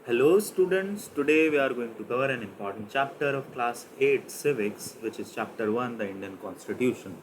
Hello students, today we are going to cover an important chapter of class 8 civics, which is chapter 1, the Indian Constitution.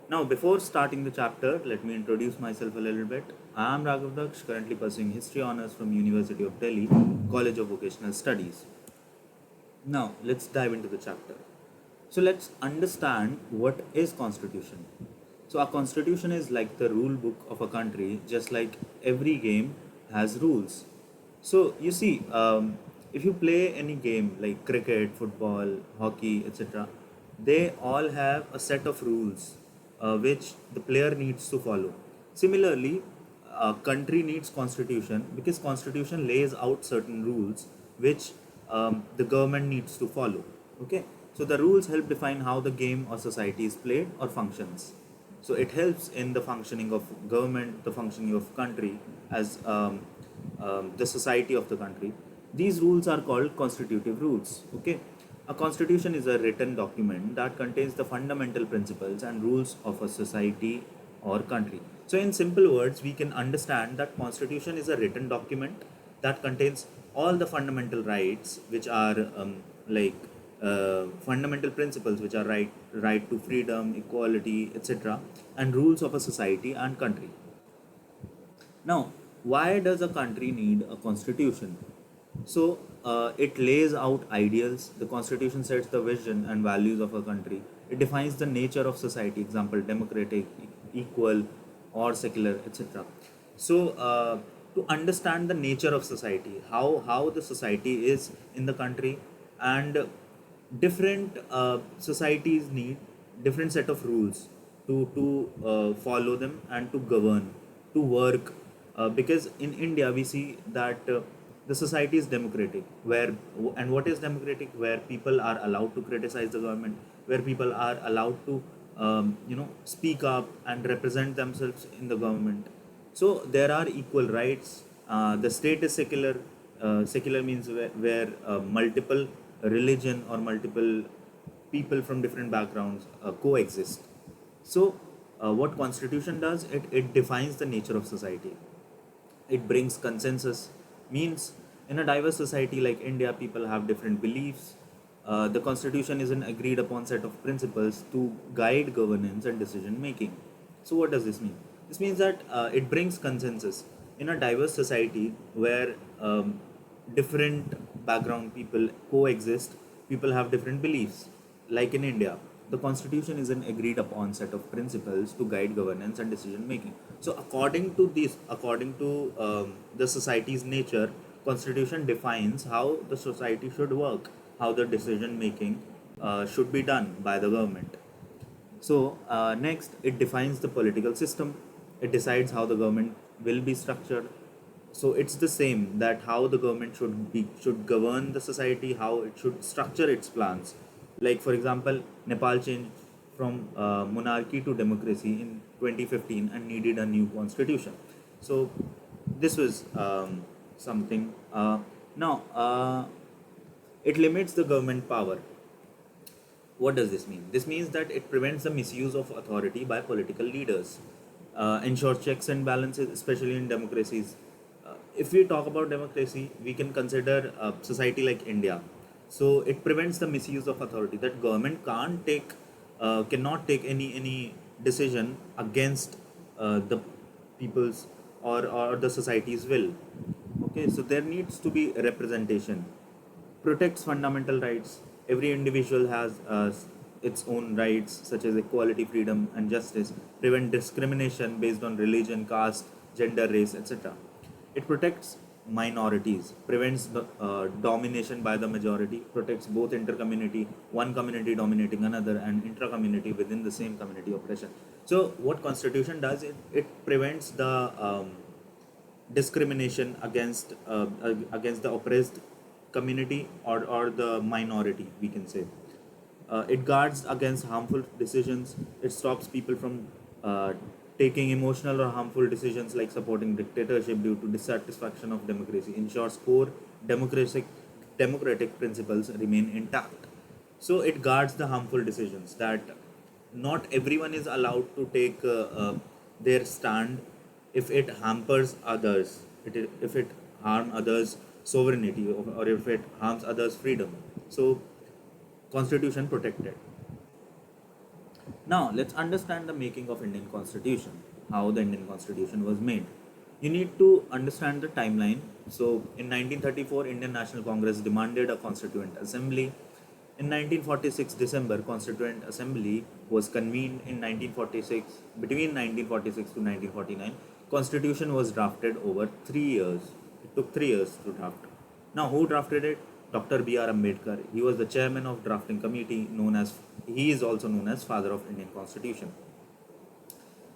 Now before starting the chapter, let me introduce myself a little bit. I am Raghav Daksh, currently pursuing history honors from University of Delhi, College of Vocational Studies. Now let's dive into the chapter. So let's understand what is constitution. So a constitution is like the rule book of a country, just like every game has rules. So you see, if you play any game like cricket, football, hockey, etc., they all have a set of rules which the player needs to follow. Similarly, a country needs constitution because constitution lays out certain rules which the government needs to follow. Okay, so the rules help define how the game or society is played or functions. So it helps in the functioning of government, the functioning of country as the society of the country. These rules are called constitutive rules. Okay, a constitution is a written document that contains the fundamental principles and rules of a society or country. So in simple words, we can understand that constitution is a written document that contains all the fundamental rights, which are fundamental principles, which are right to freedom, equality, etc., and rules of a society and country. Now, why does a country need a constitution? So, it lays out ideals. The constitution sets the vision and values of a country. It defines the nature of society, example, democratic, equal, or secular, etc. So, to understand the nature of society, how the society is in the country, and different societies need different set of rules to follow them and to govern, to work, because in India we see that the society is democratic, where and what is democratic, where people are allowed to criticize the government, where people are allowed to speak up and represent themselves in the government. So there are equal rights. The state is secular. Secular means where multiple religion or multiple people from different backgrounds coexist. So what constitution does, it defines the nature of society. It brings consensus, means in a diverse society like India, people have different beliefs. The constitution is an agreed upon set of principles to guide governance and decision making. So what does this mean? This means that it brings consensus in a diverse society where different background people coexist. People have different beliefs. Like in India, the constitution is an agreed upon set of principles to guide governance and decision making. So according to the society's nature, constitution defines how the society should work, how the decision making should be done by the government. So next, it defines the political system. It decides how the government will be structured. So it's the same, that how the government should govern the society, how it should structure its plans. Like for example, Nepal changed from monarchy to democracy in 2015 and needed a new constitution. So this was something. Now it limits the government power. What does this mean? This means that it prevents the misuse of authority by political leaders, ensures checks and balances, especially in democracies. If we talk about democracy, we can consider a society like India. So it prevents the misuse of authority. That government cannot take any decision against the people's or the society's will. Okay, so there needs to be representation. Protects fundamental rights. Every individual has its own rights, such as equality, freedom, and justice. Prevent discrimination based on religion, caste, gender, race, etc. It protects minorities, prevents the domination by the majority, protects both intercommunity, one community dominating another, and intra-community within the same community oppression. So what constitution does, it prevents the discrimination against the oppressed community or the minority, we can say. It guards against harmful decisions. It stops people from taking emotional or harmful decisions like supporting dictatorship due to dissatisfaction of democracy. Ensures core democratic principles remain intact. So it guards the harmful decisions, that not everyone is allowed to take their stand if it hampers others, if it harm others. sovereignty, or if it harms others' freedom. So constitution protected. Now let's understand the making of Indian Constitution, how the Indian Constitution was made. You need to understand the timeline. So in 1934, Indian National Congress demanded a Constituent Assembly. In 1946 December, Constituent Assembly was convened in 1946. Between 1946 to 1949, Constitution was drafted over 3 years. It took 3 years to draft. Now, who drafted it? Dr. B.R. Ambedkar. He was the chairman of drafting committee, he is also known as father of Indian Constitution.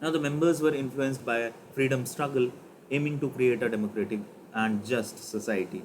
Now, the members were influenced by freedom struggle, aiming to create a democratic and just society.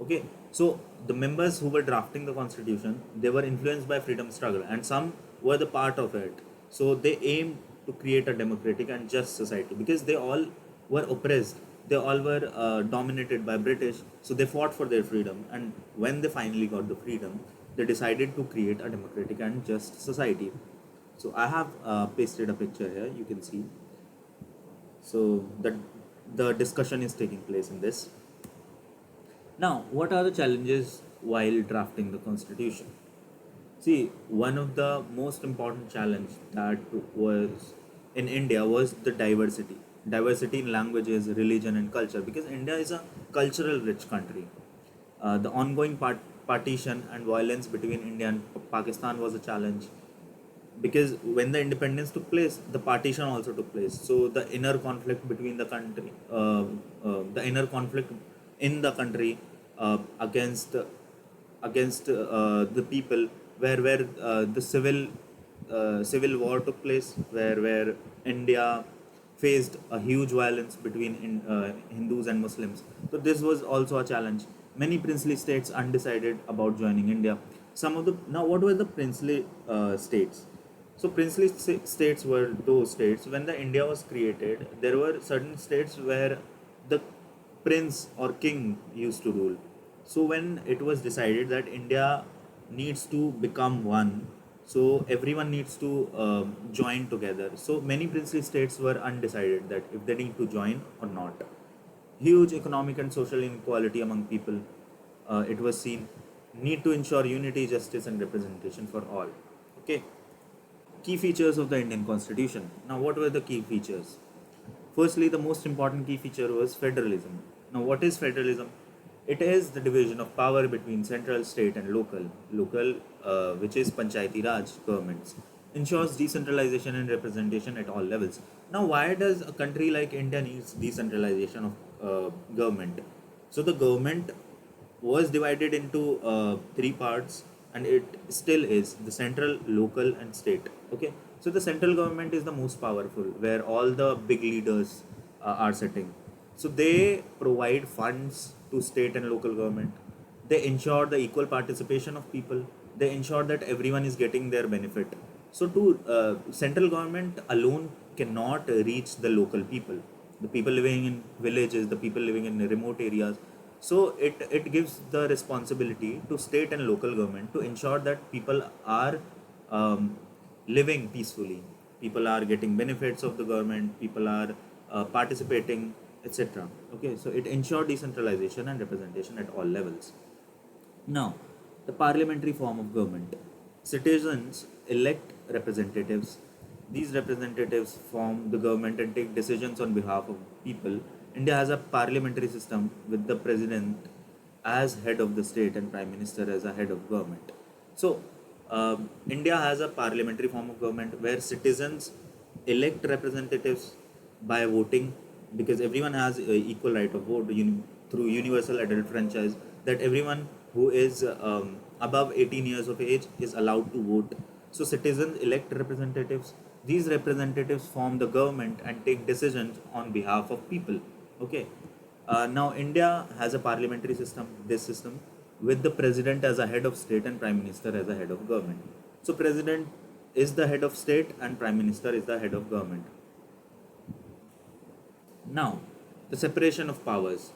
Okay, so the members who were drafting the constitution, they were influenced by freedom struggle, and some were the part of it. So they aimed to create a democratic and just society because they all were oppressed. They all were dominated by British. So they fought for their freedom, and when they finally got the freedom, they decided to create a democratic and just society. So I have pasted a picture here. You can see. So the discussion is taking place in this. Now, what are the challenges while drafting the constitution? See, one of the most important challenge that was in India was the diversity. Diversity in languages, religion, and culture. Because India is a cultural rich country. The ongoing partition and violence between India and Pakistan was a challenge. Because when the independence took place, the partition also took place. So the inner conflict between the inner conflict in the country against the people, where the civil war took place, where India faced a huge violence between Hindus and Muslims. So this was also a challenge. Many princely states undecided about joining India. Now, what were the princely states? So princely states were those states when the India was created. There were certain states where the prince or king used to rule. So when it was decided that India needs to become one, so everyone needs to join together. So many princely states were undecided that if they need to join or not. Huge economic and social inequality among people. It was seen. Need to ensure unity, justice, and representation for all. Okay. Key features of the Indian Constitution. Now, what were the key features? Firstly, the most important key feature was federalism. Now, what is federalism? It is the division of power between central, state, and local. Local, which is Panchayati Raj governments, ensures decentralization and representation at all levels. Now, why does a country like India needs decentralization of government? So, the government was divided into three parts, and it still is the central, local, and state. Okay, so the central government is the most powerful, where all the big leaders are sitting. So they provide funds to state and local government. They ensure the equal participation of people. They ensure that everyone is getting their benefit. So to central government alone cannot reach the local people, the people living in villages, the people living in remote areas. So it gives the responsibility to state and local government to ensure that people are living peacefully. People are getting benefits of the government. People are participating, etc. Okay, so it ensures decentralization and representation at all levels. Now, the parliamentary form of government. Citizens elect representatives. These representatives form the government and take decisions on behalf of people. India has a parliamentary system with the president as head of the state and prime minister as a head of government. So, India has a parliamentary form of government where citizens elect representatives by voting, because everyone has equal right of vote through universal adult franchise, that everyone who is above 18 years of age is allowed to vote. So citizens elect representatives. These representatives form the government and take decisions on behalf of people. Okay. Now India has a parliamentary system, this system, with the president as a head of state and prime minister as a head of government. So president is the head of state and prime minister is the head of government. Now, the separation of powers.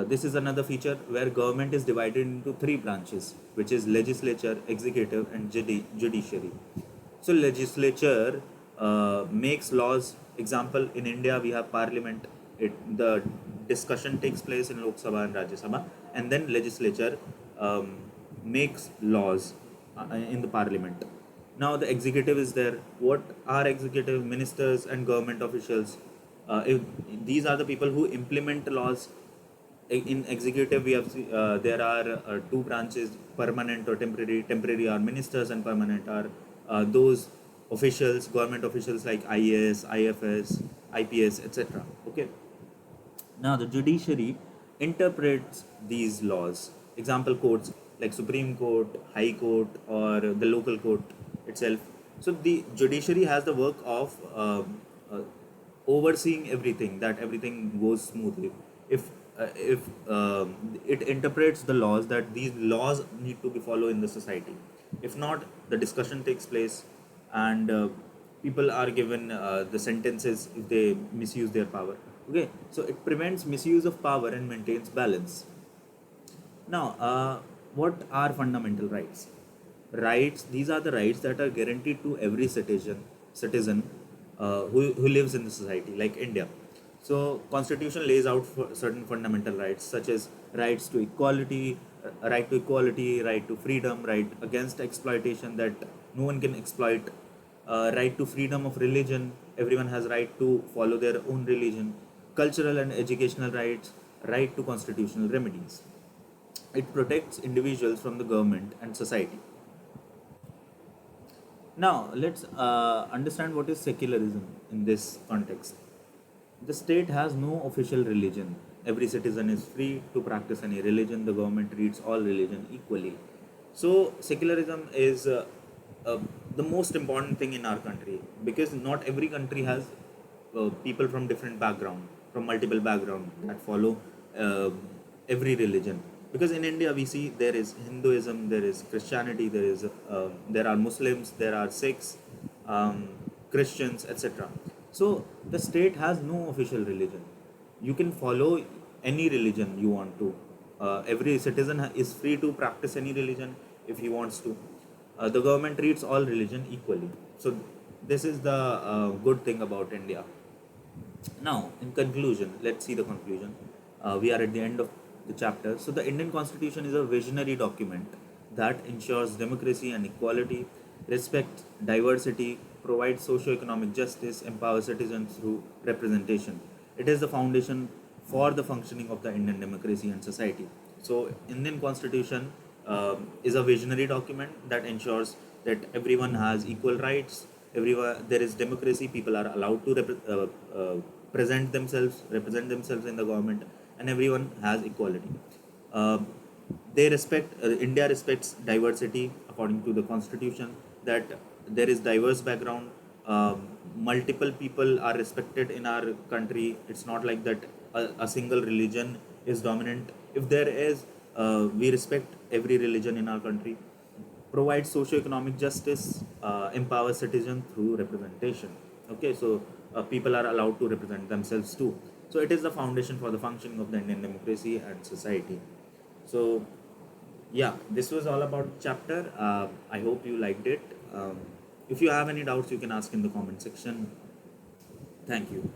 This is another feature where government is divided into three branches, which is legislature, executive, and judiciary. So, legislature makes laws. Example, in India we have parliament. The discussion takes place in Lok Sabha and Rajya Sabha, and then legislature um, makes laws in the parliament. Now the executive is there. What are executive? Ministers and government officials. If these are the people who implement laws. In executive we have there are two branches, permanent or temporary. Temporary are ministers and permanent are those officials, government officials like IAS, IFS, IPS, etc. Okay. Now the judiciary interprets these laws. Example courts like Supreme Court, High Court, or the local court itself. So the judiciary has the work of overseeing everything, that everything goes smoothly. If it interprets the laws, that these laws need to be followed in the society. If not, the discussion takes place, and people are given the sentences if they misuse their power. Okay, so it prevents misuse of power and maintains balance. Now, what are fundamental rights? Rights, these are the rights that are guaranteed to every citizen who lives in the society, like India. So, Constitution lays out for certain fundamental rights, such as rights to equality, right to freedom, right against exploitation, that no one can exploit, right to freedom of religion, everyone has right to follow their own religion, cultural and educational rights, right to constitutional remedies. It protects individuals from the government and society. Now, let's understand what is secularism in this context. The state has no official religion. Every citizen is free to practice any religion. The government treats all religion equally. So, secularism is uh, the most important thing in our country, because not every country has people from different background, from multiple background, that follow uh, every religion. Because in India we see there is Hinduism, there is Christianity, there are Muslims, there are Sikhs, um, Christians, etc. So the state has no official religion. You can follow any religion you want to. Every citizen is free to practice any religion if he wants to. The government treats all religion equally. So this is the good thing about India. Now, in conclusion, let's see the conclusion. We are at the end of the chapter. So, the Indian Constitution is a visionary document that ensures democracy and equality, respects diversity, provides socio-economic justice, empowers citizens through representation. It is the foundation for the functioning of the Indian democracy and society. So, Indian Constitution is a visionary document that ensures that everyone has equal rights. Everyone, there is democracy. People are allowed to represent themselves in the government, and everyone has equality. Uh, India respects diversity according to the constitution. That there is diverse background. Multiple people are respected in our country. It's not like that a single religion is dominant. If there is, we respect every religion in our country. Provides socio-economic justice, empowers citizens through representation. Okay, so people are allowed to represent themselves too. So it is the foundation for the functioning of the Indian democracy and society. So yeah, this was all about chapter. I hope you liked it. If you have any doubts, you can ask in the comment section. Thank you.